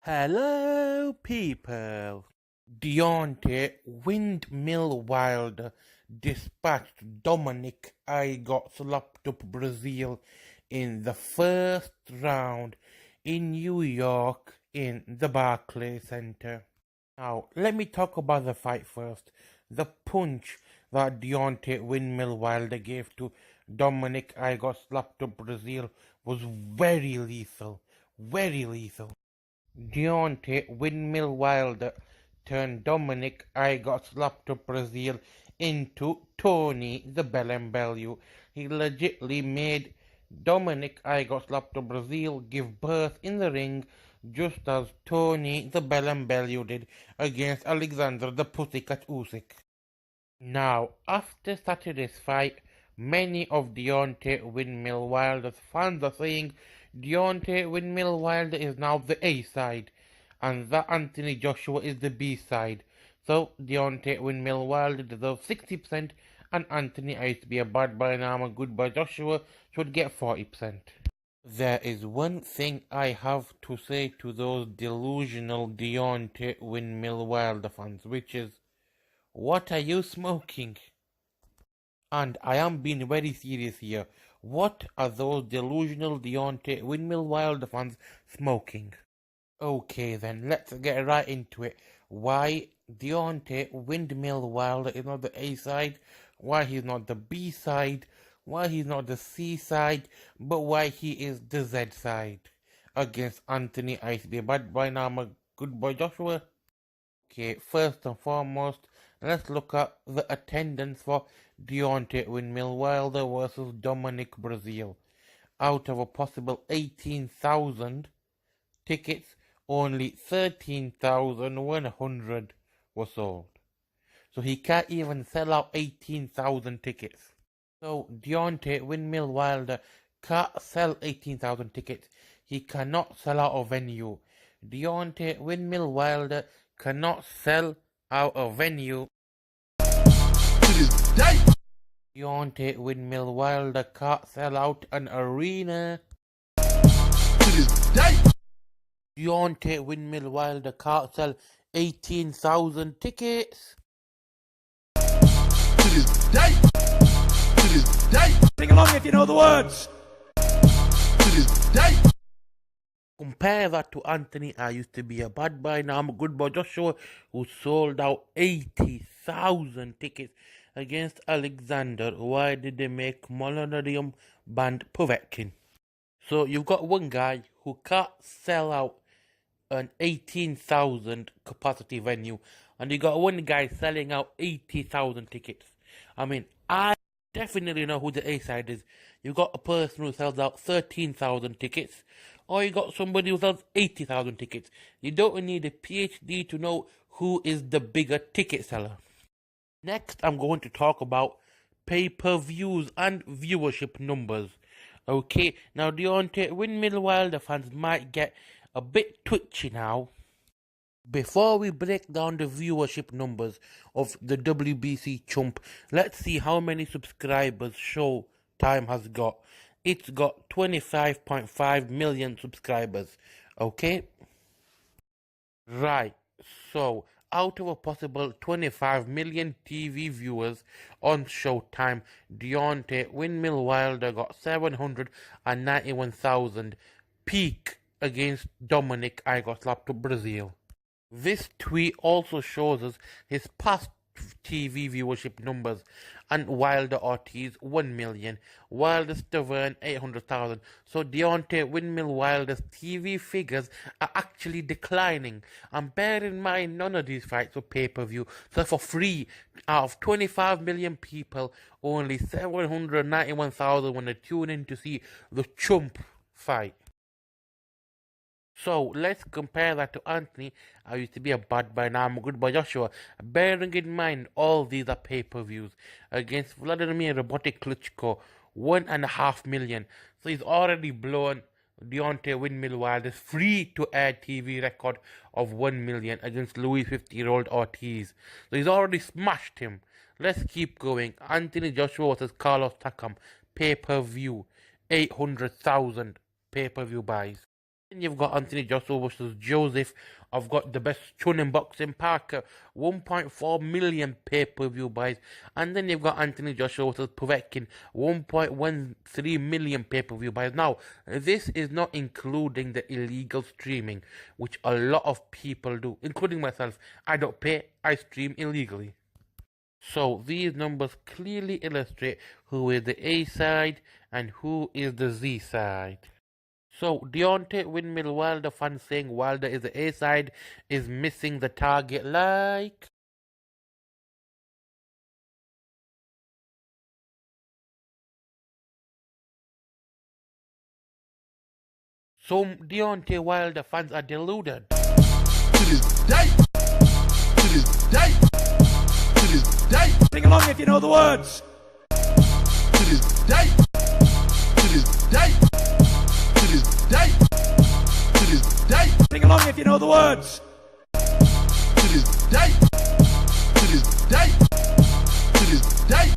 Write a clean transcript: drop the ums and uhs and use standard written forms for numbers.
Hello, people. Deontay Windmill Wilder dispatched Dominic I got slapped up Brazil in the first round in New York in the Barclays Center. Now, let me talk about the fight first. The punch that Deontay Windmill Wilder gave to Dominic I got slapped up Brazil was very lethal. Very lethal. Deontay Windmill Wilder turned Dominic I got slapped up Brazil into Tony the Bellum Bellew. He legitimately made Dominic I got slapped up Brazil give birth in the ring just as Tony the Bellum Bellew did against Alexander the Pussycat Usyk. Now, after Saturday's fight, many of Deontay Windmill Wilder's fans are saying Deontay Windmill Wilder is now the A side, and that Anthony Joshua is the B side. So Deontay Windmill Wilder deserves 60%, and Anthony I used to be a bad boy, now I'm a good boy Joshua should get 40%. There is one thing I have to say to those delusional Deontay Windmill Wilder fans, which is, what are you smoking? And I am being very serious here. What are those delusional Deontay Windmill Wilder fans smoking? Okay then, let's get right into it. Why Deontay Windmill Wilder is not the A side, why he's not the B side, why he's not the C side, but why he is the Z side against Anthony Ice. Be a bad boy, now I'm a good boy Joshua. Okay, first and foremost, let's look at the attendance for Deontay Windmill Wilder versus Dominic Brazil. Out of a possible 18,000 tickets, only 13,100 were sold. So he can't even sell out 18,000 tickets. So Deontay Windmill Wilder can't sell 18,000 tickets. He cannot sell out a venue. Deontay Windmill Wilder cannot sell out a venue. Deontay Windmill Wilder can't sell out an arena. Deontay Windmill Wilder can't sell 18,000 tickets. Sing along if you know the words. Compare that to Anthony I used to be a bad boy, now I'm a good boy Joshua, who sold out 80,000 tickets against Alexander. Why did they make Millennium Band Povetkin? So you've got one guy who can't sell out an 18,000 capacity venue, and you got one guy selling out 80,000 tickets. I mean, I definitely know who the A side is. You got a person who sells out 13,000 tickets, or you got somebody who sells 80,000 tickets. You don't need a PhD to know who is the bigger ticket seller. Next, I'm going to talk about pay-per-views and viewership numbers. Okay, now Deontay Windmill Wilder fans might get a bit twitchy now. Before we break down the viewership numbers of the WBC chump, let's see how many subscribers Showtime has got. It's got 25.5 million subscribers. Okay? Right, so out of a possible 25 million TV viewers on Showtime, Deontay Windmill Wilder got 791,000 peak against Dominic I got slapped to Brazil. This tweet also shows us his past TV viewership numbers, and Wilder Ortiz 1 million, Wilder Stavern 800,000. So Deontay Windmill Wilder's TV figures are actually declining. And bear in mind, none of these fights were pay-per-view. So for free, out of 25 million people, only 791,000 when they tune in to see the chump fight. So let's compare that to Anthony. I used to be a bad boy, now I'm a good boy Joshua. Bearing in mind all these are pay-per-views against Vladimir Robotic Klitschko, 1.5 million. So he's already blown Deontay Windmill Wilder's free-to-air TV record of 1 million against Louis 50-year-old Ortiz. So he's already smashed him. Let's keep going. Anthony Joshua versus Carlos Takam, pay-per-view, 800,000 pay-per-view buys. Then you've got Anthony Joshua versus Joseph. I've got the best chun in boxing, Parker. 1.4 million pay-per-view buys. And then you've got Anthony Joshua versus Povetkin. 1.13 million pay-per-view buys. Now, this is not including the illegal streaming, which a lot of people do, including myself. I don't pay, I stream illegally. So these numbers clearly illustrate who is the A side and who is the Z side. So Deontay Windmill Wilder fans saying Wilder is the A side is missing the target like. Some Deontay Wilder fans are deluded. To this day. To this day. To this day. Sing along if you know the words. To this day. To this day. To this day. To this day. Sing along if you know the words. To this day. To this day. To this day.